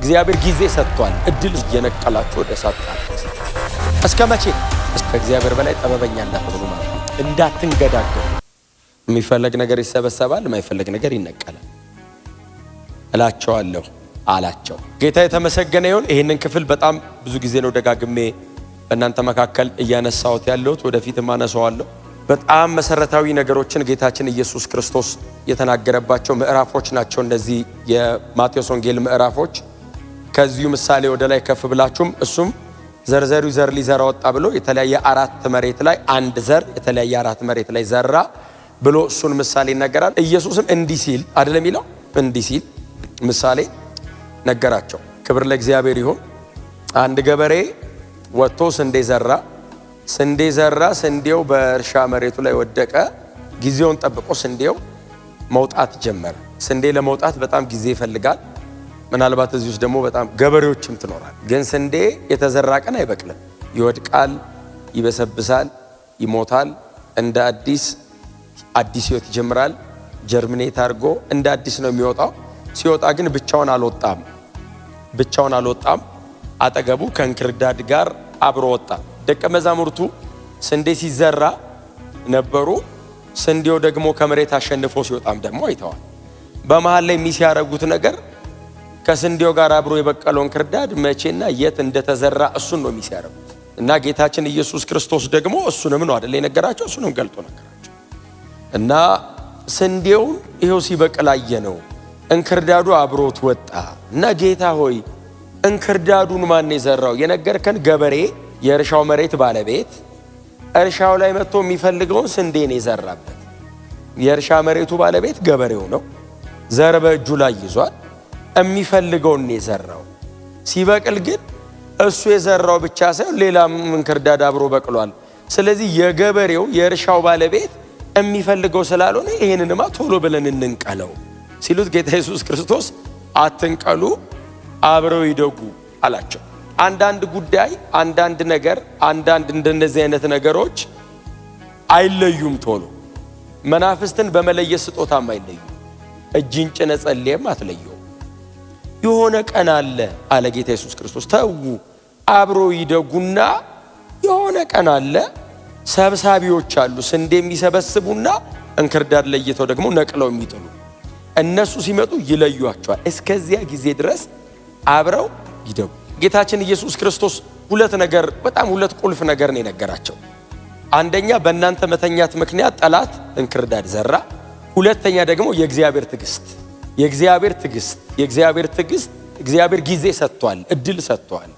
እግዚአብሔር ጊዜ ሰጥቷል። እድል እየነቀላችሁ ወደ ሳጣ እስከ መቼ? እስከ እግዚአብሔር በላይ ጠበበኛ እንዳትሆኑ ማለት እንዳትንገዳገዱ። የሚፈለግ ነገር ይሰበሰባል፣ የማይፈለግ ነገር ይነቀላል እላቸዋለሁ አላቸው። ጌታ የተመሰገነ ይሁን። ይህንን ክፍል በጣም ብዙ ጊዜ ነው ደጋግሜ በእናንተ መካከል እያነሳሁት ያለሁት፣ ወደፊትም አነሳዋለሁ። በጣም መሰረታዊ ነገሮችን ጌታችን ኢየሱስ ክርስቶስ የተናገረባቸው ምዕራፎች ናቸው እነዚህ የማቴዎስ ወንጌል ምዕራፎች። ከዚሁ ምሳሌ ወደ ላይ ከፍ ብላችሁም እሱም ዘርዘሩ ዘር ሊዘራ ወጣ ብሎ የተለያየ አራት መሬት ላይ አንድ ዘር የተለያየ አራት መሬት ላይ ዘራ ብሎ እሱን ምሳሌ ይናገራል። ኢየሱስም እንዲህ ሲል አይደለም ይለው እንዲህ ሲል ምሳሌ ነገራቸው። ክብር ለእግዚአብሔር ይሁን። አንድ ገበሬ ወጥቶ ስንዴ ዘራ። ስንዴ ዘራ። ስንዴው በእርሻ መሬቱ ላይ ወደቀ። ጊዜውን ጠብቆ ስንዴው መውጣት ጀመረ። ስንዴ ለመውጣት በጣም ጊዜ ይፈልጋል። ምናልባት እዚህ ውስጥ ደግሞ በጣም ገበሬዎችም ትኖራል። ግን ስንዴ የተዘራ ቀን አይበቅልም። ይወድቃል፣ ይበሰብሳል፣ ይሞታል። እንደ አዲስ ህይወት ይጀምራል። ጀርሚኔት አድርጎ እንደ አዲስ ነው የሚወጣው። ሲወጣ ግን ብቻውን አልወጣም። አጠገቡ ከእንክርዳድ ጋር አብሮ ወጣ። ደቀ መዛሙርቱ ስንዴ ሲዘራ ነበሩ። ስንዴው ደግሞ ከመሬት አሸንፎ ሲወጣም ደግሞ አይተዋል። በመሃል ላይ የሚያረጉት ነገር ከስንዴው ጋር አብሮ የበቀለው እንክርዳድ መቼና የት እንደተዘራ እሱን ነው የሚያረጉት። እና ጌታችን ኢየሱስ ክርስቶስ ደግሞ እሱንም ነው አይደል የነገራቸው፣ እሱንም ገልጦ ነገራቸው። እና ስንዴውን ይሄው ሲበቅል አየነው፣ እንክርዳዱ አብሮት ወጣ። እና ጌታ ሆይ እንክርዳዱን ማን የዘራው? የነገርከን ገበሬ የእርሻው መሬት ባለቤት እርሻው ላይ መጥቶ የሚፈልገውን ስንዴን የዘራበት የእርሻ መሬቱ ባለቤት ገበሬው ነው። ዘር በእጁ ላይ ይዟል። የሚፈልገውን የዘራው ሲበቅል ግን እሱ የዘራው ብቻ ሳይሆን ሌላም እንክርዳድ አብሮ በቅሏል። ስለዚህ የገበሬው የእርሻው ባለቤት የሚፈልገው ስላልሆነ ይሄንንማ ቶሎ ብለን እንንቀለው ሲሉት ጌታ ኢየሱስ ክርስቶስ አትንቀሉ፣ አብረው ይደጉ አላቸው። አንዳንድ ጉዳይ፣ አንዳንድ ነገር፣ አንዳንድ እንደነዚህ አይነት ነገሮች አይለዩም ቶሎ። መናፍስትን በመለየት ስጦታም አይለዩም። እጅን ጭነ ጸልየም አትለየው። የሆነ ቀን አለ ጌታ ኢየሱስ ክርስቶስ። ተዉ አብሮ ይደጉና የሆነ ቀን አለ ሰብሳቢዎች አሉ፣ ስንዴ የሚሰበስቡና እንክርዳድ ለይተው ደግሞ ነቅለው የሚጥሉ። እነሱ ሲመጡ ይለዩአቸዋል። እስከዚያ ጊዜ ድረስ አብረው ይደጉ። ጌታችን ኢየሱስ ክርስቶስ ሁለት ቁልፍ ነገር ነው የነገራቸው። አንደኛ በእናንተ መተኛት ምክንያት ጠላት እንክርዳድ ዘራ። ሁለተኛ ደግሞ የእግዚአብሔር ትዕግስት እግዚአብሔር ጊዜ ሰጥቷል፣ እድል ሰጥቷል።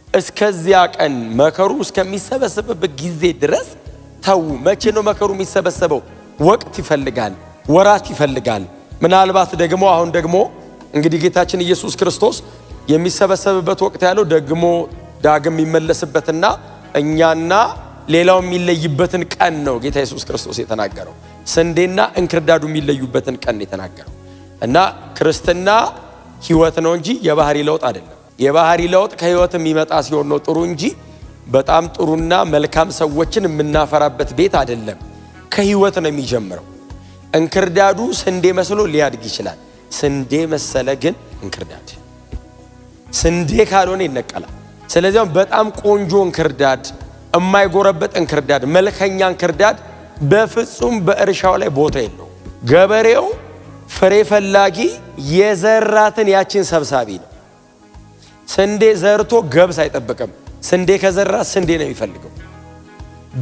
እስከዚያ ቀን መከሩ እስከሚሰበሰብበት ጊዜ ድረስ ተው። መቼ ነው መከሩ የሚሰበሰበው? ወቅት ይፈልጋል፣ ወራት ይፈልጋል። ምናልባት ደግሞ አሁን ደግሞ እንግዲህ ጌታችን ኢየሱስ ክርስቶስ የሚሰበሰብበት ወቅት ያለው ደግሞ ዳግም የሚመለስበትና እኛና ሌላው የሚለይበትን ቀን ነው ጌታ ኢየሱስ ክርስቶስ የተናገረው። ስንዴና እንክርዳዱ የሚለዩበትን ቀን የተናገረው እና ክርስትና ህይወት ነው እንጂ የባህሪ ለውጥ አይደለም። የባህሪ ለውጥ ከህይወት የሚመጣ ሲሆን ነው ጥሩ እንጂ በጣም ጥሩና መልካም ሰዎችን የምናፈራበት ቤት አይደለም። ከህይወት ነው የሚጀምረው። እንክርዳዱ ስንዴ መስሎ ሊያድግ ይችላል። ስንዴ መሰለ ግን እንክርዳድ ስንዴ ካልሆነ ይነቀላል። ስለዚህ በጣም ቆንጆ እንክርዳድ፣ የማይጎረበጥ እንክርዳድ፣ መልከኛ እንክርዳድ በፍጹም በእርሻው ላይ ቦታ የለው። ገበሬው ፍሬ ፈላጊ የዘራትን ያችን ሰብሳቢ ነው። ስንዴ ዘርቶ ገብስ አይጠብቅም። ስንዴ ከዘራ ስንዴ ነው የሚፈልገው።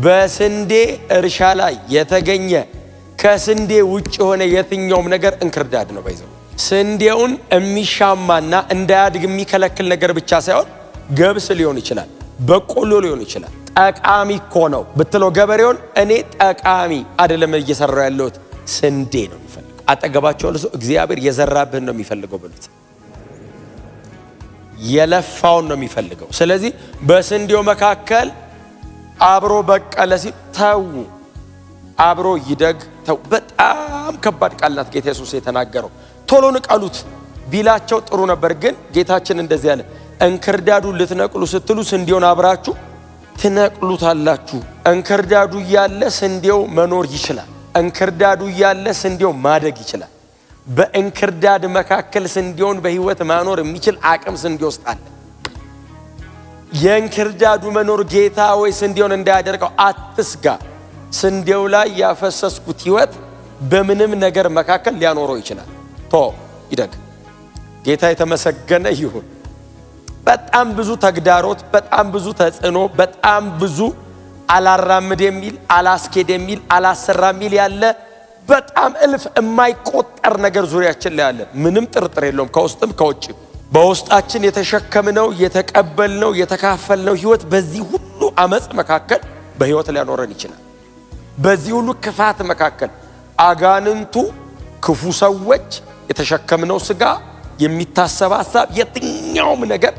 በስንዴ እርሻ ላይ የተገኘ ከስንዴ ውጭ የሆነ የትኛውም ነገር እንክርዳድ ነው። ባይዘው ስንዴውን የሚሻማና እንዳያድግ የሚከለክል ነገር ብቻ ሳይሆን ገብስ ሊሆን ይችላል፣ በቆሎ ሊሆን ይችላል። ጠቃሚ እኮ ነው ብትለው ገበሬውን እኔ ጠቃሚ አይደለም እየሰራው ያለሁት ስንዴ ነው የሚፈልገው። አጠገባቸው ለሰው እግዚአብሔር የዘራብህን ነው የሚፈልገው ብሉት። የለፋውን ነው የሚፈልገው። ስለዚህ በስንዴው መካከል አብሮ በቀለ ሲል ተው፣ አብሮ ይደግ ተው። በጣም ከባድ ቃል ናት ጌታ ኢየሱስ የተናገረው። ቶሎ ንቀሉት ቢላቸው ጥሩ ነበር፣ ግን ጌታችን እንደዚህ ያለ እንክርዳዱን ልትነቅሉ ስትሉ ስንዴውን አብራችሁ ትነቅሉታላችሁ። እንክርዳዱ እያለ ስንዴው መኖር ይችላል። እንክርዳዱ እያለ ስንዴው ማደግ ይችላል። በእንክርዳድ መካከል ስንዴውን በህይወት ማኖር የሚችል አቅም ስንዴ ውስጥ አለ። የእንክርዳዱ መኖር ጌታ ወይ ስንዴውን እንዳያደርገው አትስጋ። ስንዴው ላይ ያፈሰስኩት ህይወት በምንም ነገር መካከል ሊያኖረው ይችላል። ይደግ። ጌታ የተመሰገነ ይሁን። በጣም ብዙ ተግዳሮት፣ በጣም ብዙ ተጽዕኖ፣ በጣም ብዙ አላራምድ የሚል አላስኬድ የሚል አላሰራ የሚል ያለ በጣም እልፍ የማይቆጠር ነገር ዙሪያችን ላይ አለ። ምንም ጥርጥር የለውም። ከውስጥም ከውጭም በውስጣችን የተሸከምነው የተቀበልነው የተካፈልነው ህይወት በዚህ ሁሉ አመጽ መካከል በህይወት ሊያኖረን ይችላል። በዚህ ሁሉ ክፋት መካከል አጋንንቱ፣ ክፉ ሰዎች፣ የተሸከምነው ስጋ፣ የሚታሰብ ሐሳብ፣ የትኛውም ነገር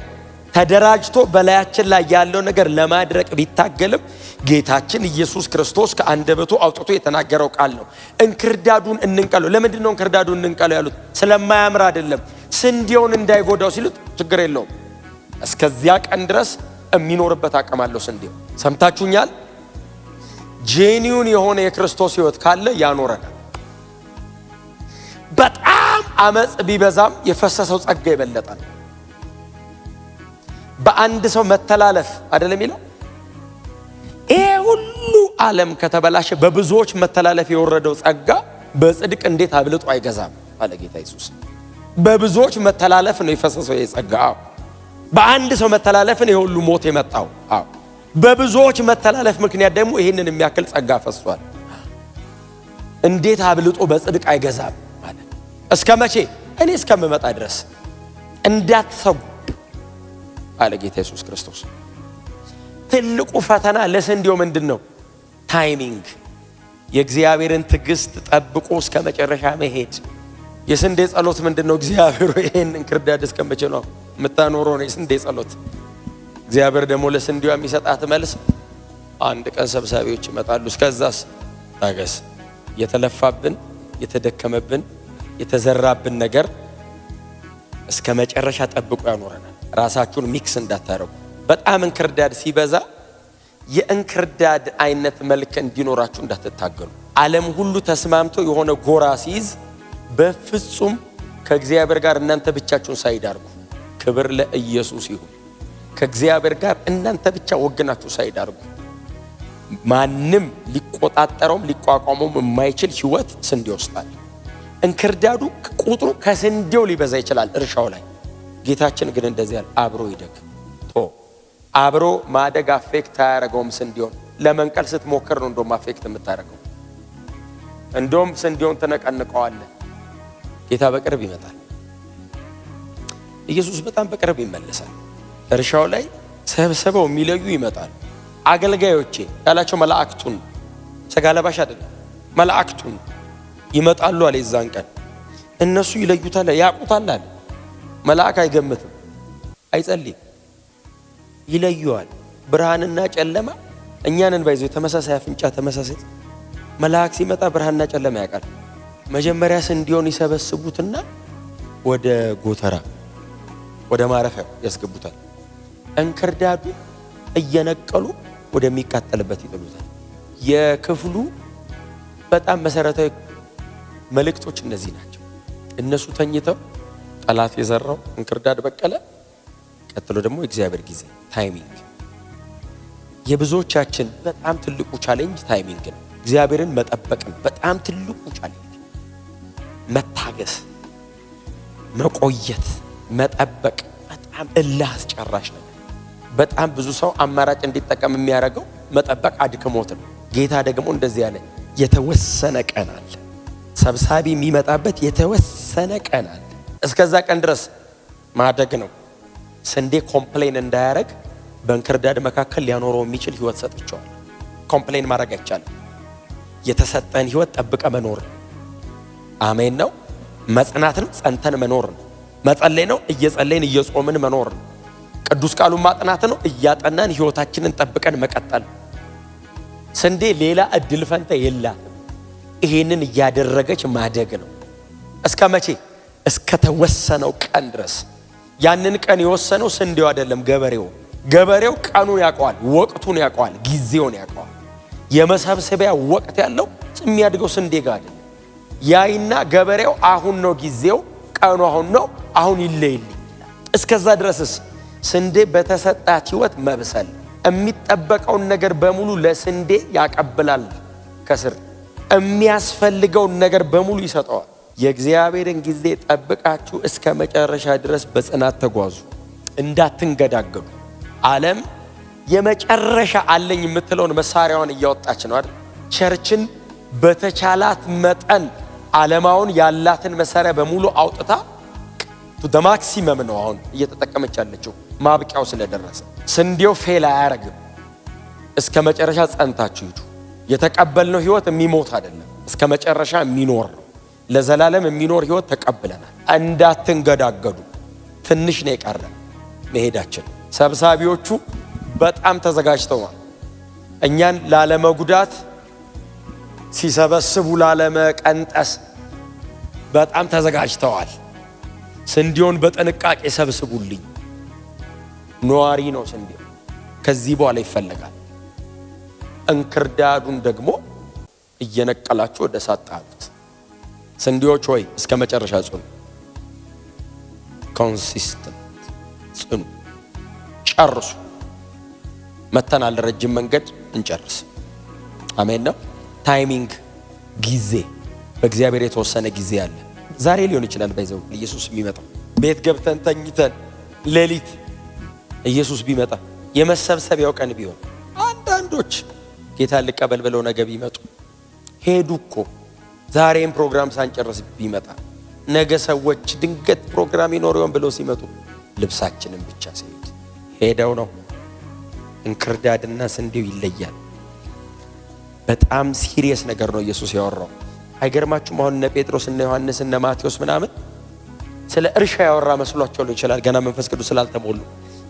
ተደራጅቶ በላያችን ላይ ያለው ነገር ለማድረቅ ቢታገልም ጌታችን ኢየሱስ ክርስቶስ ከአንደበቱ አውጥቶ የተናገረው ቃል ነው። እንክርዳዱን እንንቀለው። ለምንድን ነው እንክርዳዱን እንንቀለው ያሉት? ስለማያምር አይደለም። ስንዴውን እንዳይጎዳው ሲሉት ችግር የለውም። እስከዚያ ቀን ድረስ የሚኖርበት አቅም አለው ስንዴው። ሰምታችሁኛል? ጄኒውን የሆነ የክርስቶስ ህይወት ካለ ያኖረናል። በጣም አመጽ ቢበዛም የፈሰሰው ጸጋ ይበለጣል። በአንድ ሰው መተላለፍ አይደለም የሚለው። ይሄ ሁሉ ዓለም ከተበላሸ በብዙዎች መተላለፍ የወረደው ጸጋ በጽድቅ እንዴት አብልጦ አይገዛም አለ ጌታ ኢየሱስ። በብዙዎች መተላለፍ ነው የፈሰሰው ይሄ ጸጋ። በአንድ ሰው መተላለፍ ነው የሁሉ ሞት የመጣው። በብዙዎች መተላለፍ ምክንያት ደግሞ ይሄንን የሚያክል ጸጋ ፈሷል። እንዴት አብልጦ በጽድቅ አይገዛም ማለት። እስከ መቼ? እኔ እስከምመጣ ድረስ እንዳትሰጉ አለ ጌታ ኢየሱስ ክርስቶስ። ትልቁ ፈተና ለስንዴው ምንድነው? ታይሚንግ። የእግዚአብሔርን ትዕግስት ጠብቆ እስከ መጨረሻ መሄድ። የስንዴ ጸሎት ምንድነው? እግዚአብሔር ይሄን እንክርዳድ እስከ መቼ ነው የምታኖረው? ነው የስንዴ ጸሎት። እግዚአብሔር ደግሞ ለስንዴው የሚሰጣት መልስ አንድ ቀን ሰብሳቢዎች ይመጣሉ፣ እስከዛስ ታገስ። የተለፋብን የተደከመብን የተዘራብን ነገር እስከ መጨረሻ ጠብቆ ያኖረናል። ራሳችሁን ሚክስ እንዳታረጉ። በጣም እንክርዳድ ሲበዛ የእንክርዳድ አይነት መልክ እንዲኖራችሁ እንዳትታገሉ። ዓለም ሁሉ ተስማምቶ የሆነ ጎራ ሲይዝ በፍጹም ከእግዚአብሔር ጋር እናንተ ብቻችሁን ሳይዳርጉ፣ ክብር ለኢየሱስ ይሁን። ከእግዚአብሔር ጋር እናንተ ብቻ ወግናችሁ ሳይዳርጉ ማንም ሊቆጣጠረውም ሊቋቋመውም የማይችል ህይወት ስንዴ ይወስዳል። እንክርዳዱ ቁጥሩ ከስንዴው ሊበዛ ይችላል እርሻው ላይ። ጌታችን ግን እንደዚህ ያለ አብሮ ይደግ። አብሮ ማደግ አፌክት አያረገውም ስንዴውን። ለመንቀል ስትሞክር ነው እንደውም አፌክት የምታረገው። እንደውም ስንዴውን ትነቀንቀዋለህ። ጌታ በቅርብ ይመጣል። ኢየሱስ በጣም በቅርብ ይመለሳል። እርሻው ላይ ሰብስበው የሚለዩ ይመጣል። አገልጋዮቼ ያላቸው መላእክቱን፣ ሥጋ ለባሽ አይደለም፣ መላእክቱን ይመጣሉ አለ። የዛን ቀን እነሱ ይለዩታል፣ ያውቁታል አለ። መልአክ አይገምትም፣ አይጸልይም፣ ይለዩዋል። ብርሃንና ጨለማ እኛንን ባይዘው ተመሳሳይ አፍንጫ ተመሳሳይ። መልአክ ሲመጣ ብርሃንና ጨለማ ያውቃል። መጀመሪያ ስንዴውን ይሰበስቡትና ወደ ጎተራ ወደ ማረፊያ ያስገቡታል። እንክርዳዱ እየነቀሉ ወደሚቃጠልበት ይጥሉታል። የክፍሉ በጣም መሰረታዊ መልእክቶች እነዚህ ናቸው። እነሱ ተኝተው ጠላት የዘራው እንክርዳድ በቀለ። ቀጥሎ ደግሞ የእግዚአብሔር ጊዜ ታይሚንግ። የብዙዎቻችን በጣም ትልቁ ቻሌንጅ ታይሚንግ ነው። እግዚአብሔርን መጠበቅ ነው በጣም ትልቁ ቻሌንጅ። መታገስ፣ መቆየት፣ መጠበቅ በጣም እልህ አስጨራሽ ነው። በጣም ብዙ ሰው አማራጭ እንዲጠቀም የሚያደርገው መጠበቅ አድክሞት ነው። ጌታ ደግሞ እንደዚህ ያለ የተወሰነ ቀን አለ። ሰብሳቢ የሚመጣበት የተወሰነ ቀን አለ። እስከዛ ቀን ድረስ ማደግ ነው። ስንዴ ኮምፕሌን እንዳያረግ በእንክርዳድ መካከል ሊያኖረው የሚችል ህይወት ሰጥቼዋል። ኮምፕሌን ማድረግ አይቻልም። የተሰጠን ህይወት ጠብቀ መኖር ነው። አሜን ነው። መጽናት ነው። ጸንተን መኖር ነው። መጸለይ ነው። እየጸለይን እየጾምን መኖር ነው። ቅዱስ ቃሉን ማጥናት ነው። እያጠናን ህይወታችንን ጠብቀን መቀጠል። ስንዴ ሌላ እድል ፈንታ የላትም። ይሄንን እያደረገች ማደግ ነው። እስከ መቼ? እስከ ተወሰነው ቀን ድረስ። ያንን ቀን የወሰነው ስንዴው አይደለም፣ ገበሬው ቀኑን ያውቀዋል፣ ወቅቱን ያውቀዋል፣ ጊዜውን ያውቀዋል። የመሰብሰቢያ ወቅት ያለው የሚያድገው ስንዴ ጋር አይደለም። ያይና ገበሬው አሁን ነው ጊዜው፣ ቀኑ አሁን ነው፣ አሁን ይለይልኝ። እስከዛ ድረስስ ስንዴ በተሰጣት ህይወት መብሰል የሚጠበቀውን ነገር በሙሉ ለስንዴ ያቀብላል። ከስር የሚያስፈልገውን ነገር በሙሉ ይሰጠዋል። የእግዚአብሔርን ጊዜ ጠብቃችሁ እስከ መጨረሻ ድረስ በጽናት ተጓዙ፣ እንዳትንገዳገዱ። ዓለም የመጨረሻ አለኝ የምትለውን መሳሪያዋን እያወጣች ነው አይደል? ቸርችን በተቻላት መጠን ዓለማውን ያላትን መሳሪያ በሙሉ አውጥታ ቱ ደ ማክሲመም ነው አሁን እየተጠቀመች ያለችው፣ ማብቂያው ስለደረሰ። ስንዴው ፌል አያረግም። እስከ መጨረሻ ጸንታችሁ ሂዱ። የተቀበልነው ህይወት የሚሞት አይደለም፣ እስከ መጨረሻ የሚኖር ነው። ለዘላለም የሚኖር ህይወት ተቀብለናል። እንዳትንገዳገዱ። ትንሽ ነው የቀረን መሄዳችን። ሰብሳቢዎቹ በጣም ተዘጋጅተዋል። እኛን ላለመጉዳት ሲሰበስቡ ላለመቀንጠስ በጣም ተዘጋጅተዋል። ስንዴውን በጥንቃቄ ሰብስቡልኝ። ነዋሪ ነው ስንዴው፣ ከዚህ በኋላ ይፈለጋል። እንክርዳዱን ደግሞ እየነቀላችሁ ወደ እሳት ጣሉት። ስንዴዎች ሆይ እስከ መጨረሻ ጽኑ። ኮንሲስተንት ጽኑ፣ ጨርሱ። መተናል፣ ረጅም መንገድ እንጨርስ። አሜን ነው። ታይሚንግ፣ ጊዜ፣ በእግዚአብሔር የተወሰነ ጊዜ አለ። ዛሬ ሊሆን ይችላል ባይዘው ኢየሱስ ቢመጣ፣ ቤት ገብተን ተኝተን ሌሊት ኢየሱስ ቢመጣ፣ የመሰብሰቢያው ቀን ቢሆን፣ አንዳንዶች ጌታ ልቀበል ብለው ነገ ቢመጡ ሄዱ እኮ። ዛሬም ፕሮግራም ሳንጨርስ ቢመጣ ነገ ሰዎች ድንገት ፕሮግራም ይኖረውን ብለው ሲመጡ ልብሳችንን ብቻ ሲሄድ ሄደው ነው። እንክርዳድና ስንዴው ይለያል። በጣም ሲሪየስ ነገር ነው ኢየሱስ ያወራው። አይገርማችሁም? አሁን እነ ጴጥሮስ እነ ዮሐንስ እነ ማቴዎስ ምናምን ስለ እርሻ ያወራ መስሏቸው ሊሆን ይችላል፣ ገና መንፈስ ቅዱስ ስላልተሞሉ።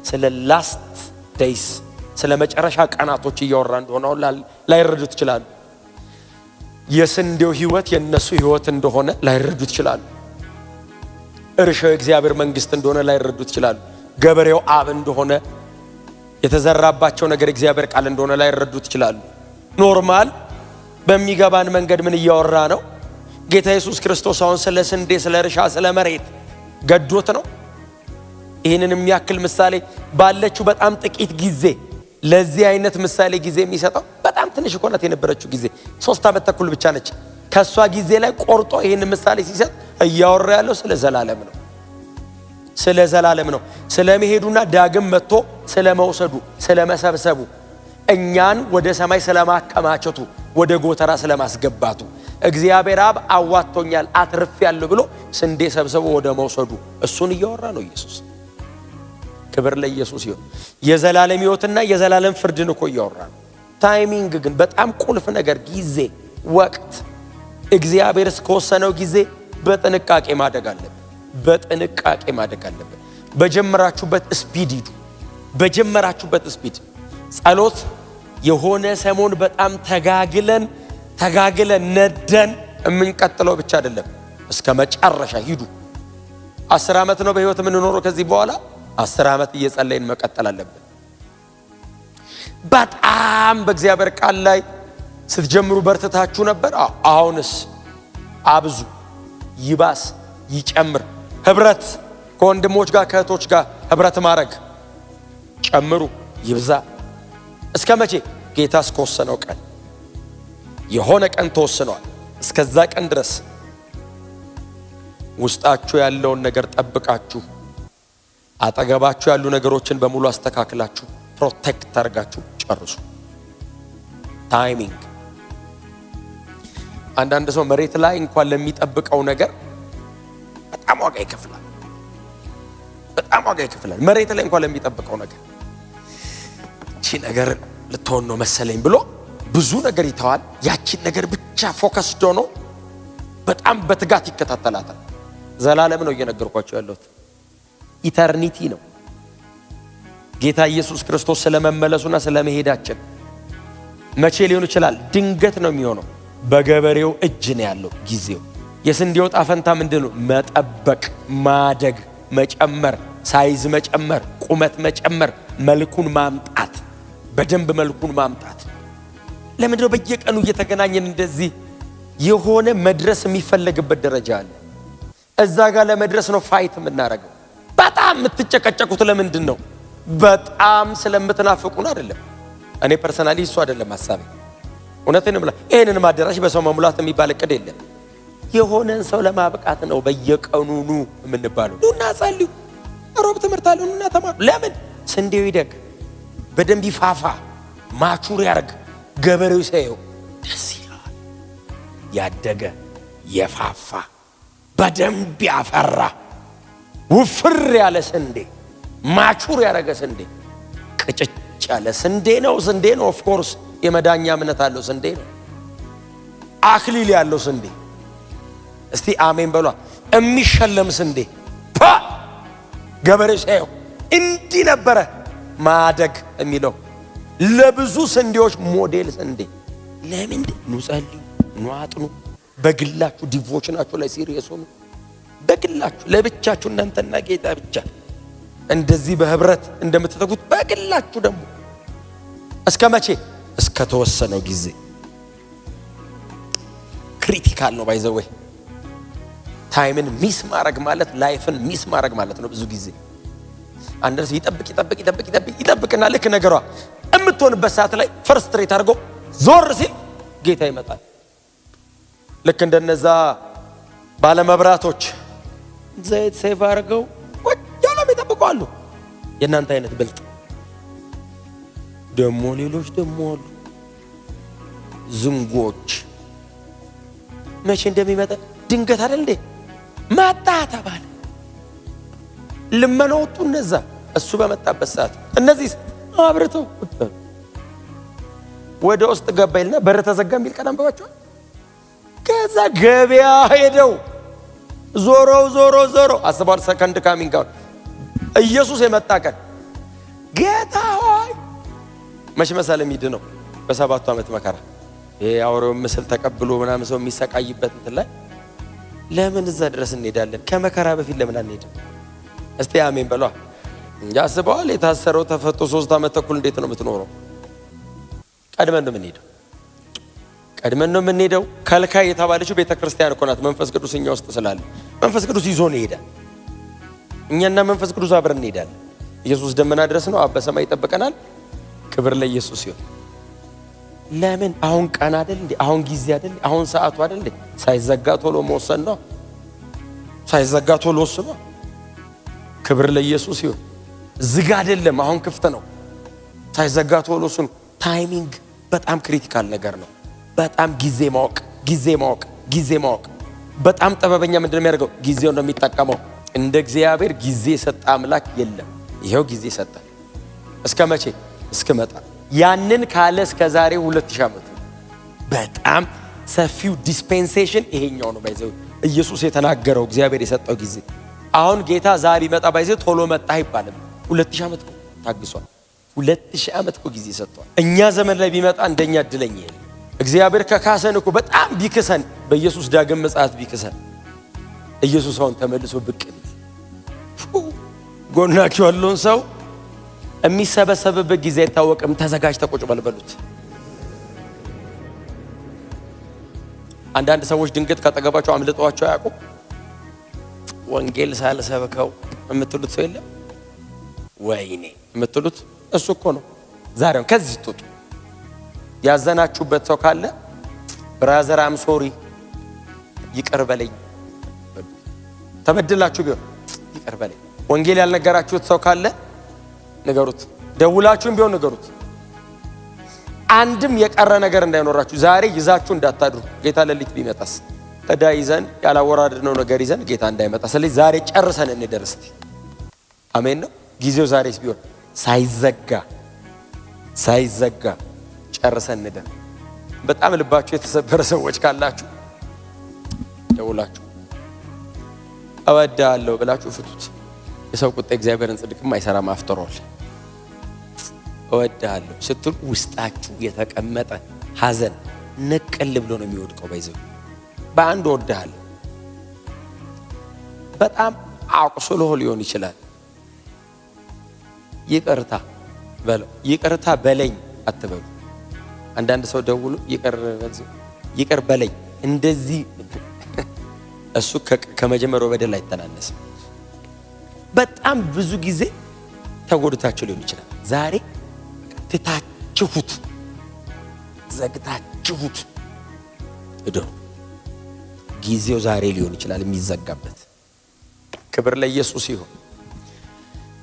ስለ ላስት ዴይስ ስለ መጨረሻ ቀናቶች እያወራ እንደሆነ ላይረዱት ይችላሉ። የስንዴው ህይወት የነሱ ህይወት እንደሆነ ላይረዱት ይችላሉ። እርሻው የእግዚአብሔር መንግስት እንደሆነ ላይረዱት ይችላሉ። ገበሬው አብ እንደሆነ፣ የተዘራባቸው ነገር እግዚአብሔር ቃል እንደሆነ ላይረዱት ይችላሉ። ኖርማል በሚገባን መንገድ ምን እያወራ ነው? ጌታ ኢየሱስ ክርስቶስ አሁን ስለ ስንዴ፣ ስለ እርሻ፣ ስለ መሬት ገዶት ነው። ይህንን የሚያክል ምሳሌ ባለችው በጣም ጥቂት ጊዜ ለዚህ አይነት ምሳሌ ጊዜ የሚሰጠው በጣም ትንሽ እኮ ናት የነበረችው ጊዜ 3 ዓመት ተኩል ብቻ ነች። ከሷ ጊዜ ላይ ቆርጦ ይህን ምሳሌ ሲሰጥ እያወራ ያለው ስለ ዘላለም ነው። ስለ ዘላለም ነው። ስለ መሄዱና ዳግም መጥቶ ስለ መውሰዱ፣ ስለ መሰብሰቡ፣ እኛን ወደ ሰማይ ስለማከማቸቱ፣ ወደ ጎተራ ስለማስገባቱ፣ እግዚአብሔር አብ አዋጥቶኛል አትርፌያለሁ ብሎ ስንዴ ሰብስቦ ወደ መውሰዱ፣ እሱን እያወራ ነው ኢየሱስ። ክብር ለኢየሱስ ይሁን። የዘላለም ሕይወትና የዘላለም ፍርድን እኮ እያወራ ነው። ታይሚንግ ግን በጣም ቁልፍ ነገር፣ ጊዜ፣ ወቅት። እግዚአብሔር እስከወሰነው ጊዜ በጥንቃቄ ማደግ አለብን። በጥንቃቄ ማደግ አለብን። በጀመራችሁበት ስፒድ ሂዱ። በጀመራችሁበት ስፒድ ጸሎት የሆነ ሰሞን በጣም ተጋግለን ነደን የምንቀጥለው ብቻ አይደለም። እስከ መጨረሻ ሂዱ። 10 ዓመት ነው በህይወት የምንኖረው። ከዚህ በኋላ 10 ዓመት እየጸለይን መቀጠል አለብን። በጣም በእግዚአብሔር ቃል ላይ ስትጀምሩ በርትታችሁ ነበር። አሁንስ አብዙ፣ ይባስ፣ ይጨምር። ህብረት ከወንድሞች ጋር ከእህቶች ጋር ህብረት ማድረግ ጨምሩ፣ ይብዛ። እስከ መቼ? ጌታ እስከወሰነው ቀን። የሆነ ቀን ተወስኗል። እስከዛ ቀን ድረስ ውስጣችሁ ያለውን ነገር ጠብቃችሁ፣ አጠገባችሁ ያሉ ነገሮችን በሙሉ አስተካክላችሁ፣ ፕሮቴክት አድርጋችሁ ጨርሱ። ታይሚንግ። አንዳንድ ሰው መሬት ላይ እንኳን ለሚጠብቀው ነገር በጣም ዋጋ ይከፍላል። በጣም ዋጋ ይከፍላል። መሬት ላይ እንኳን ለሚጠብቀው ነገር እቺ ነገር ልትሆን ነው መሰለኝ ብሎ ብዙ ነገር ይተዋል። ያቺን ነገር ብቻ ፎከስ ሆኖ በጣም በትጋት ይከታተላታል። ዘላለም ነው እየነገርኳቸው ያለሁት። ኢተርኒቲ ነው። ጌታ ኢየሱስ ክርስቶስ ስለመመለሱና ስለመሄዳችን መቼ ሊሆን ይችላል? ድንገት ነው የሚሆነው። በገበሬው እጅ ነው ያለው ጊዜው። የስንዴው ዕጣ ፈንታ ምንድነው? መጠበቅ፣ ማደግ፣ መጨመር፣ ሳይዝ መጨመር፣ ቁመት መጨመር፣ መልኩን ማምጣት፣ በደንብ መልኩን ማምጣት። ለምንድነው በየቀኑ እየተገናኘን እንደዚህ የሆነ መድረስ የሚፈለግበት ደረጃ አለ። እዛ ጋር ለመድረስ ነው ፋይት የምናደርገው። በጣም የምትጨቀጨቁት ለምንድን ነው? በጣም ስለምትናፍቁን አይደለም። እኔ ፐርሰናሊ እሱ አይደለም ሐሳቤ። እውነቴን ነው። ይሄንን ማደራሽ በሰው መሙላት የሚባል እቅድ የለም። የሆነን ሰው ለማብቃት ነው በየቀኑ ኑ የምንባለው። ኑና ጸልዩ፣ ሮብ ትምህርት አለ፣ ኑና ተማሩ። ለምን? ስንዴው ይደግ፣ በደንብ ይፋፋ፣ ማቹር ያርግ፣ ገበሬው ሳየው ደስ ይላል። ያደገ የፋፋ በደንብ ያፈራ ውፍር ያለ ስንዴ፣ ማቹር ያረገ ስንዴ፣ ቅጭጭ ያለ ስንዴ ነው። ስንዴ ነው። ኦፍ ኮርስ የመዳኛ እምነት አለው ስንዴ ነው። አክሊል ያለው ስንዴ፣ እስቲ አሜን በሏ። የሚሸለም ስንዴ ገበሬ ሳየው እንዲህ ነበረ ማደግ የሚለው ለብዙ ስንዴዎች ሞዴል ስንዴ። ለምን? ኑ ጸልዩ፣ ኑ አጥኑ፣ በግላችሁ ዲቮሽናችሁ ላይ ሲሪየስ ሆኑ። በግላችሁ ለብቻችሁ እናንተና ጌታ ብቻ እንደዚህ በህብረት እንደምትተጉት በግላችሁ ደግሞ እስከ መቼ? እስከ ተወሰነው ጊዜ። ክሪቲካል ነው ባይዘዌ። ታይምን ሚስ ማድረግ ማለት ላይፍን ሚስ ማድረግ ማለት ነው። ብዙ ጊዜ አንድ ሰው ይጠብቅና ልክ ነገሯ የምትሆንበት ሰዓት ላይ ፍርስትሬት አድርጎ ዞር ሲል ጌታ ይመጣል። ልክ እንደነዛ ባለመብራቶች ዘይት ሴቭ አድርገው ወዲያውም ይጠብቃሉ። የእናንተ አይነት ብልጥ ደሞ ሌሎች ደሞ አሉ ዝንጎች። መቼ እንደሚመጣ ድንገት አይደል እንዴ? መጣ ተባለ፣ ልመና ወጡ። እነዛ እሱ በመጣበት ሰዓት እነዚህ አብርተው ወደ ውስጥ ገባ ይልና በር ተዘጋ የሚል ቀን አንብባችኋል። ከዛ ገበያ ሄደው ዞሮ አስባል። ሰከንድ ካሚንግ አሁን ኢየሱስ የመጣ ቀን ጌታ ሆይ መች መሰለ የሚድነው በሰባቱ ዓመት መከራ ይሄ አውሬው ምስል ተቀብሎ ምናምን ሰው የሚሰቃይበት እንትን ላይ ለምን እዛ ድረስ እንሄዳለን? ከመከራ በፊት ለምን አንሄድም? እስቲ አሜን በሏ። ያስበዋል። የታሰረው ተፈቶ 3 ዓመት ተኩል እንዴት ነው የምትኖረው? ቀድመን ነው የምንሄደው። ከልካይ የተባለችው ቤተክርስቲያን እኮ ናት። መንፈስ ቅዱስ እኛ ውስጥ ስላለ መንፈስ ቅዱስ ይዞን ይሄዳል። እኛና መንፈስ ቅዱስ አብረን እንሄዳለን። ኢየሱስ ደመና ድረስ ነው፣ አብ በሰማይ ይጠብቀናል። ክብር ለኢየሱስ ይሁን። ለምን? አሁን ቀን አይደል እንዴ? አሁን ጊዜ አይደል? አሁን ሰዓቱ አይደል እንዴ? ሳይዘጋ ቶሎ መወሰን ነው። ሳይዘጋ ቶሎ ወስኖ። ክብር ለኢየሱስ ይሁን። ዝግ አይደለም፣ አሁን ክፍት ነው። ሳይዘጋ ቶሎ ወስኑ። ታይሚንግ በጣም ክሪቲካል ነገር ነው። በጣም ጊዜ ማወቅ። በጣም ጥበበኛ ምንድነው የሚያደርገው? ጊዜው ነው የሚጠቀመው። እንደ እግዚአብሔር ጊዜ የሰጠ አምላክ የለም። ይሄው ጊዜ ሰጠ። እስከ መቼ? እስክመጣ። ያንን ካለ እስከ ዛሬ 2000 ዓመት። በጣም ሰፊው ዲስፔንሴሽን ይሄኛው ነው። ባይዘው ኢየሱስ የተናገረው እግዚአብሔር የሰጠው ጊዜ። አሁን ጌታ ዛሬ መጣ ባይዘው ቶሎ መጣ አይባልም። 2000 ዓመት ታግሷል። 2000 ዓመት እኮ ጊዜ ሰጥቷል። እኛ ዘመን ላይ ቢመጣ እንደኛ እድለኛ የለም። እግዚአብሔር ከካሰን እኮ በጣም ቢክሰን፣ በኢየሱስ ዳግም ምጽአት ቢክሰን፣ ኢየሱስ አሁን ተመልሶ ብቅ ቢል ጎናችሁ ያለውን ሰው የሚሰበሰብበት ጊዜ አይታወቅም። ተዘጋጅተህ ቁጭ በልበሉት። አንዳንድ ሰዎች ድንገት ካጠገባቸው አምልጠዋቸው አያውቁም። ወንጌል ሳልሰብከው የምትሉት ሰው የለም? ወይኔ የምትሉት እሱ እኮ ነው። ዛሬው ከዚህ ስትወጡ ያዘናችሁበት ሰው ካለ ብራዘር አም ሶሪ ይቅር በለኝ። ተበድላችሁ ቢሆን ይቅር በለኝ። ወንጌል ያልነገራችሁት ሰው ካለ ንገሩት። ደውላችሁም ቢሆን ንገሩት። አንድም የቀረ ነገር እንዳይኖራችሁ ዛሬ ይዛችሁ እንዳታድሩ። ጌታ ለሊት ቢመጣስ ዕዳ ይዘን ያላወራድነው ነገር ይዘን ጌታ እንዳይመጣ። ስለዚህ ዛሬ ጨርሰን እንደርስ። አሜን ነው። ጊዜው ዛሬስ ቢሆን ሳይዘጋ ጨርሰን እንደር። በጣም ልባችሁ የተሰበረ ሰዎች ካላችሁ ደውላችሁ እወዳለሁ ብላችሁ ፍቱት። የሰው ቁጣ እግዚአብሔርን ጽድቅም አይሰራም። አፍጥሯል። እወዳለሁ ስትሉ ውስጣችሁ የተቀመጠ ሐዘን ንቅል ብሎ ነው የሚወድቀው። ባይዘው በአንድ እወዳለሁ በጣም አቁስሎ ሊሆን ይችላል። ይቅርታ በለኝ አትበሉ። አንዳንድ ሰው ደውሎ ይቅር በለኝ እንደዚህ እሱ ከመጀመሪያው በደል አይተናነስም። በጣም ብዙ ጊዜ ተጎድታችሁ ሊሆን ይችላል። ዛሬ ትታችሁት ዘግታችሁት እደሩ። ጊዜው ዛሬ ሊሆን ይችላል የሚዘጋበት። ክብር ለኢየሱስ ይሁን።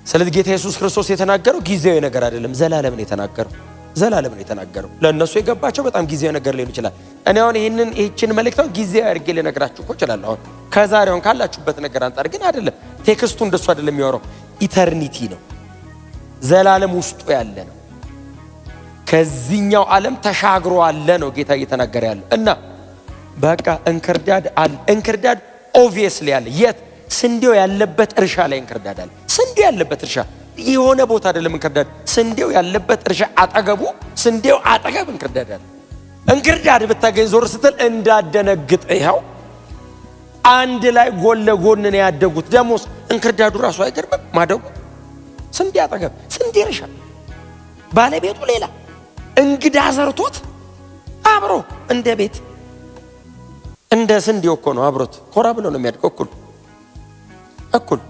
ስለዚህ ጌታ ኢየሱስ ክርስቶስ የተናገረው ጊዜያዊ ነገር አይደለም፣ ዘላለም ነው የተናገረው። ዘላለም ነው የተናገረው። ለእነሱ የገባቸው በጣም ጊዜያዊ ነገር ሊሆን ይችላል። እኔ አሁን ይህችን መልእክት ጊዜያዊ አድርጌ ልነግራችሁ እኮ እችላለሁ። አሁን ከዛሬውን ካላችሁበት ነገር አንጻር ግን አይደለም። ቴክስቱ እንደሱ አይደለም የሚያወራው። ኢተርኒቲ ነው፣ ዘላለም ውስጡ ያለ ነው። ከዚህኛው ዓለም ተሻግሮ አለ ነው ጌታ እየተናገረ ያለው። እና በቃ እንክርዳድ አለ። እንክርዳድ ኦብቪየስሊ አለ። የት? ስንዴው ያለበት እርሻ ላይ እንክርዳድ አለ። ስንዴው ያለበት እርሻ የሆነ ቦታ አይደለም። እንክርዳድ ስንዴው ያለበት እርሻ አጠገቡ፣ ስንዴው አጠገብ እንክርዳድ አለ። እንክርዳድ ብታገኝ ዞር ስትል እንዳደነግጥ፣ ይኸው አንድ ላይ ጎን ለጎን ነው ያደጉት። ደሞስ እንክርዳዱ ራሱ አይገርምም ማደጉ? ስንዴ አጠገብ ስንዴ እርሻ፣ ባለቤቱ ሌላ እንግዳ ዘርቶት አብሮ እንደ ቤት እንደ ስንዴው እኮ ነው አብሮት ኮራ ብሎ ነው የሚያድገው እኩል።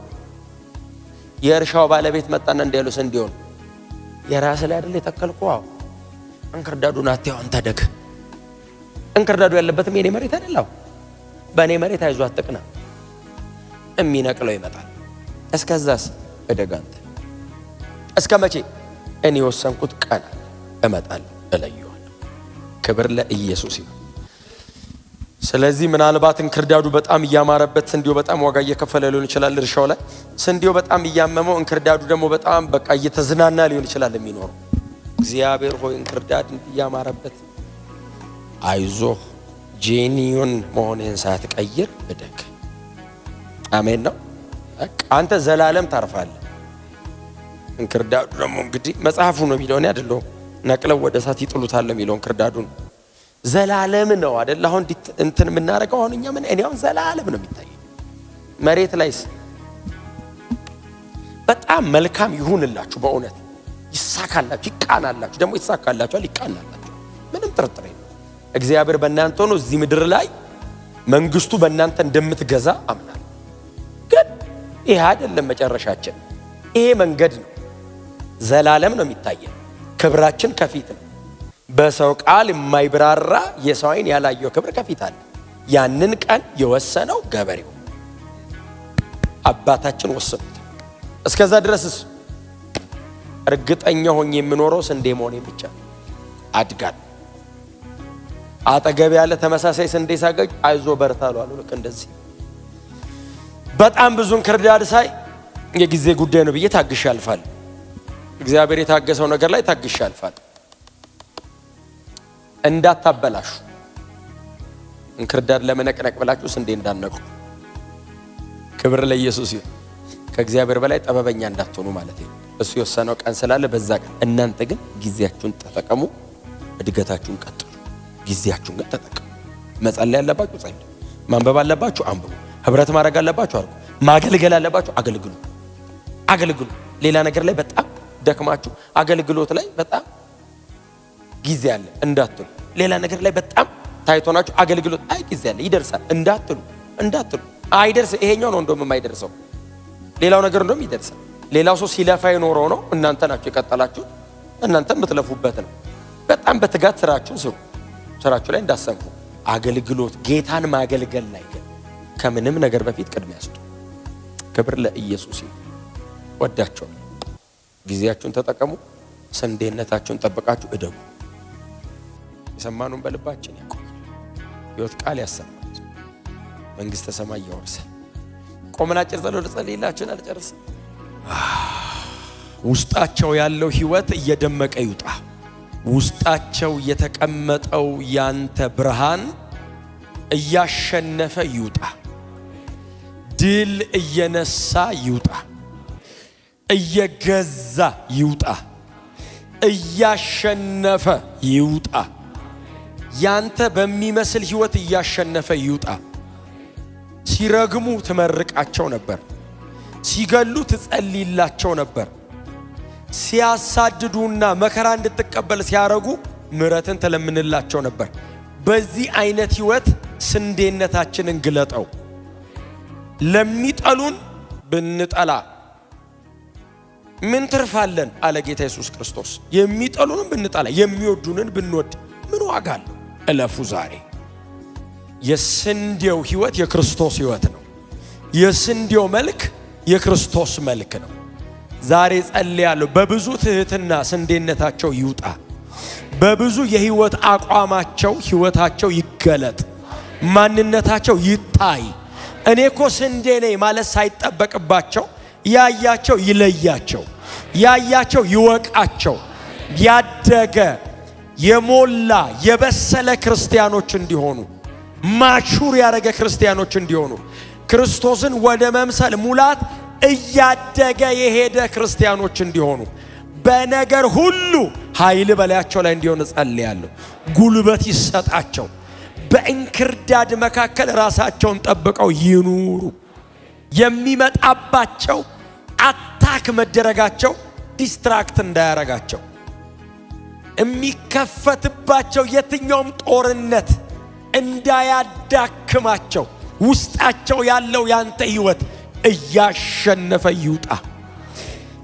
የእርሻው ባለቤት መጣና እንዲያሉ ስንዴውን የራስ ላይ አይደል የተከልከው? አዎ እንክርዳዱን አትያው አንተ ደግ። እንክርዳዱ ያለበትም የኔ መሬት አይደለም። በእኔ መሬት አይዞ አትቅና፣ የሚነቅለው ይመጣል። እስከዛስ እደግ አንተ። እስከ መቼ? እኔ የወሰንኩት ቀን እመጣለሁ፣ እለየዋለሁ። ክብር ለኢየሱስ ይሁን። ስለዚህ ምናልባት እንክርዳዱ በጣም እያማረበት ስንዴው በጣም ዋጋ እየከፈለ ሊሆን ይችላል። እርሻው ላይ ስንዴው በጣም እያመመው፣ እንክርዳዱ ደግሞ በጣም በቃ እየተዝናና ሊሆን ይችላል የሚኖረው። እግዚአብሔር ሆይ እንክርዳድ እያማረበት፣ አይዞህ ጄኒዮን መሆንህን ሳትቀይር እደግ። አሜን ነው። አንተ ዘላለም ታርፋለህ። እንክርዳዱ ደግሞ እንግዲህ መጽሐፉ ነው የሚለው፣ እኔ አይደለሁም። ነቅለው ወደ እሳት ይጥሉታል የሚለው እንክርዳዱን። ዘላለም ነው አይደል? አሁን እንትን የምናደርገው አሁን እኛ እኔ አሁን ዘላለም ነው የሚታየው። መሬት ላይስ በጣም መልካም ይሁንላችሁ፣ በእውነት ይሳካላችሁ፣ ይቃናላችሁ። ደግሞ ይሳካላችኋል፣ ይቃናላችሁ፣ ምንም ጥርጥር የለም። እግዚአብሔር በእናንተ ሆኖ እዚህ ምድር ላይ መንግስቱ በእናንተ እንደምትገዛ አምናለሁ። ግን ይሄ አይደለም መጨረሻችን፣ ይሄ መንገድ ነው። ዘላለም ነው የሚታየው። ክብራችን ከፊት ነው። በሰው ቃል የማይብራራ የሰው ዓይን ያላየው ክብር ከፊት አለ። ያንን ቀን የወሰነው ገበሬው አባታችን ወሰኑት። እስከዛ ድረስስ እርግጠኛ ሆኜ የምኖረው ስንዴ መሆኔ ብቻ አድጋል። አጠገብ ያለ ተመሳሳይ ስንዴ ሳገኝ አይዞ በርታሉ አሉ። ልክ እንደዚህ በጣም ብዙ እንክርዳድ ሳይ የጊዜ ጉዳይ ነው ብዬ ታግሼ አልፋል። እግዚአብሔር የታገሰው ነገር ላይ ታግሼ አልፋል። እንዳታበላሹ፣ እንክርዳድ ለመነቅነቅ ብላችሁ ስንዴ እንዳነቁ። ክብር ለኢየሱስ ይሁን። ከእግዚአብሔር በላይ ጠበበኛ እንዳትሆኑ ማለት ነው። እሱ የወሰነው ቀን ስላለ በዛ ቀን እናንተ ግን ጊዜያችሁን ተጠቀሙ፣ እድገታችሁን ቀጥሉ። ጊዜያችሁን ግን ተጠቀሙ። መጸለይ ያለባችሁ ጸልዩ፣ ማንበብ አለባችሁ አንብቡ፣ ህብረት ማድረግ አለባችሁ አድርጉ፣ ማገልገል አለባችሁ አገልግሉ። ሌላ ነገር ላይ በጣም ደክማችሁ አገልግሎት ላይ በጣም ጊዜ አለ እንዳትሉ። ሌላ ነገር ላይ በጣም ታይቶናችሁ አገልግሎት አይ ጊዜ አለ ይደርሳል እንዳትሉ። አይደርስ ይሄኛው ነው እንደውም የማይደርሰው፣ ሌላው ነገር እንደውም ይደርሳል። ሌላው ሰው ሲለፋ የኖረው ነው፣ እናንተ ናችሁ የቀጠላችሁት፣ እናንተ የምትለፉበት ነው። በጣም በትጋት ስራችሁን ስሩ። ስራችሁ ላይ እንዳሰንፉ። አገልግሎት ጌታን ማገልገል ላይ ግን ከምንም ነገር በፊት ቅድሚያ ስጡ። ክብር ለኢየሱስ ይሁን። ወዳችኋለሁ። ጊዜያችሁን ተጠቀሙ። ስንዴነታችሁን ጠብቃችሁ እደጉ። የሰማኑን በልባችን ያቆይ። ሕይወት ቃል ያሰማል፣ መንግሥተ ሰማይ ያወርሳል። ቆመን አጭር ጸሎት ልጸልይላችሁ አልጨርስም። ውስጣቸው ያለው ሕይወት እየደመቀ ይውጣ። ውስጣቸው የተቀመጠው ያንተ ብርሃን እያሸነፈ ይውጣ። ድል እየነሳ ይውጣ። እየገዛ ይውጣ። እያሸነፈ ይውጣ። ያንተ በሚመስል ሕይወት እያሸነፈ ይውጣ። ሲረግሙ ትመርቃቸው ነበር፣ ሲገሉ ትጸልይላቸው ነበር፣ ሲያሳድዱና መከራ እንድትቀበል ሲያረጉ ምሕረትን ትለምንላቸው ነበር። በዚህ አይነት ህይወት ስንዴነታችንን ግለጠው። ለሚጠሉን ብንጠላ ምን ትርፋለን አለ ጌታ ኢየሱስ ክርስቶስ። የሚጠሉንን ብንጠላ የሚወዱንን ብንወድ ምን ዋጋ አለው? እለፉ ዛሬ። የስንዴው ህይወት የክርስቶስ ህይወት ነው። የስንዴው መልክ የክርስቶስ መልክ ነው። ዛሬ ጸልያለሁ በብዙ ትህትና ስንዴነታቸው ይውጣ። በብዙ የህይወት አቋማቸው ህይወታቸው ይገለጥ። ማንነታቸው ይታይ። እኔ እኮ ስንዴ ነኝ ማለት ሳይጠበቅባቸው ያያቸው ይለያቸው፣ ያያቸው ይወቃቸው። ያደገ የሞላ የበሰለ ክርስቲያኖች እንዲሆኑ፣ ማቹር ያደረገ ክርስቲያኖች እንዲሆኑ፣ ክርስቶስን ወደ መምሰል ሙላት እያደገ የሄደ ክርስቲያኖች እንዲሆኑ፣ በነገር ሁሉ ኃይል በላያቸው ላይ እንዲሆን ጸልያለሁ። ጉልበት ይሰጣቸው። በእንክርዳድ መካከል ራሳቸውን ጠብቀው ይኑሩ። የሚመጣባቸው አታክ መደረጋቸው ዲስትራክት እንዳያረጋቸው፣ የሚከፈትባቸው የትኛውም ጦርነት እንዳያዳክማቸው፣ ውስጣቸው ያለው ያንተ ህይወት እያሸነፈ ይውጣ።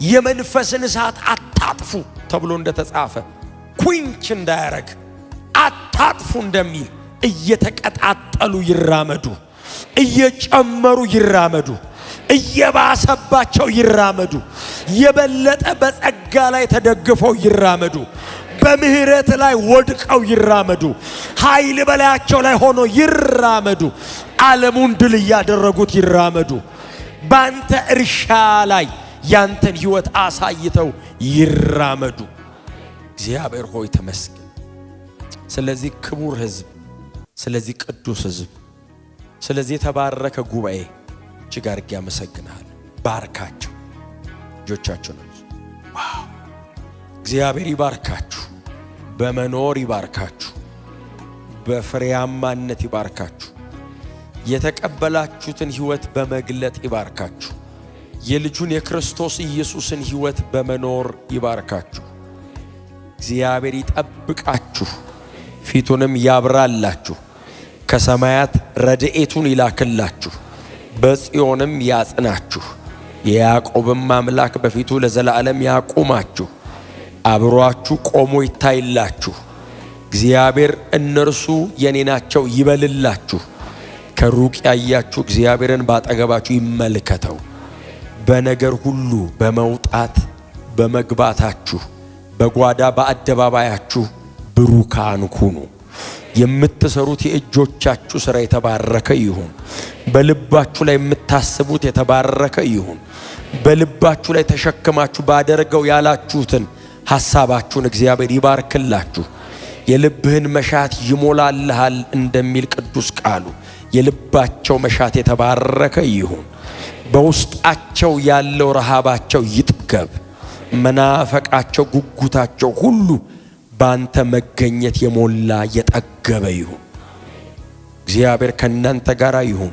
የመንፈስን እሳት አታጥፉ ተብሎ እንደተጻፈ ኩንች እንዳያረግ አታጥፉ እንደሚል እየተቀጣጠሉ ይራመዱ፣ እየጨመሩ ይራመዱ፣ እየባሰባቸው ይራመዱ። የበለጠ በጸጋ ላይ ተደግፈው ይራመዱ። በምህረት ላይ ወድቀው ይራመዱ። ኃይል በላያቸው ላይ ሆኖ ይራመዱ። ዓለሙን ድል እያደረጉት ይራመዱ። ባንተ እርሻ ላይ ያንተን ህይወት አሳይተው ይራመዱ። እግዚአብሔር ሆይ ተመስገን። ስለዚህ ክቡር ህዝብ፣ ስለዚህ ቅዱስ ህዝብ፣ ስለዚህ የተባረከ ጉባኤ እጅግ አድርጌ አመሰግናለሁ። ባርካቸው። ልጆቻችሁ ነው። ዋው! እግዚአብሔር ይባርካችሁ። በመኖር ይባርካችሁ። በፍሬያማነት ይባርካችሁ። የተቀበላችሁትን ህይወት በመግለጥ ይባርካችሁ። የልጁን የክርስቶስ ኢየሱስን ህይወት በመኖር ይባርካችሁ። እግዚአብሔር ይጠብቃችሁ፣ ፊቱንም ያብራላችሁ፣ ከሰማያት ረድኤቱን ይላክላችሁ፣ በጽዮንም ያጽናችሁ። የያዕቆብም አምላክ በፊቱ ለዘላለም ያቁማችሁ፣ አብሯችሁ ቆሞ ይታይላችሁ። እግዚአብሔር እነርሱ የኔ ናቸው ይበልላችሁ። ከሩቅ ያያችሁ እግዚአብሔርን ባጠገባችሁ ይመልከተው። በነገር ሁሉ በመውጣት በመግባታችሁ በጓዳ በአደባባያችሁ ብሩካን ሁኑ። የምትሰሩት የእጆቻችሁ ሥራ የተባረከ ይሁን። በልባችሁ ላይ የምታስቡት የተባረከ ይሁን። በልባችሁ ላይ ተሸክማችሁ ባደርገው ያላችሁትን ሐሳባችሁን እግዚአብሔር ይባርክላችሁ። የልብህን መሻት ይሞላልሃል እንደሚል ቅዱስ ቃሉ የልባቸው መሻት የተባረከ ይሁን። በውስጣቸው ያለው ረሃባቸው ይጥገብ። መናፈቃቸው፣ ጉጉታቸው ሁሉ ባንተ መገኘት የሞላ የጠገበ ይሁን። እግዚአብሔር ከእናንተ ጋር ይሁን።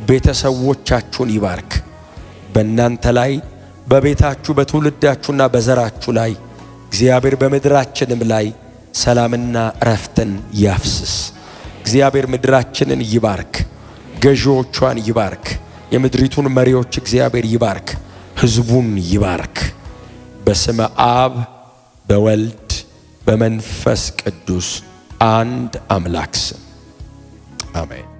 ቤተሰቦቻችሁን ይባርክ። በእናንተ ላይ በቤታችሁ በትውልዳችሁና በዘራችሁ ላይ እግዚአብሔር በምድራችንም ላይ ሰላምና እረፍትን ያፍስስ። እግዚአብሔር ምድራችንን ይባርክ። ገዢዎቿን ይባርክ። የምድሪቱን መሪዎች እግዚአብሔር ይባርክ። ሕዝቡን ይባርክ። በስመ አብ በወልድ በመንፈስ ቅዱስ አንድ አምላክ ስም አሜን።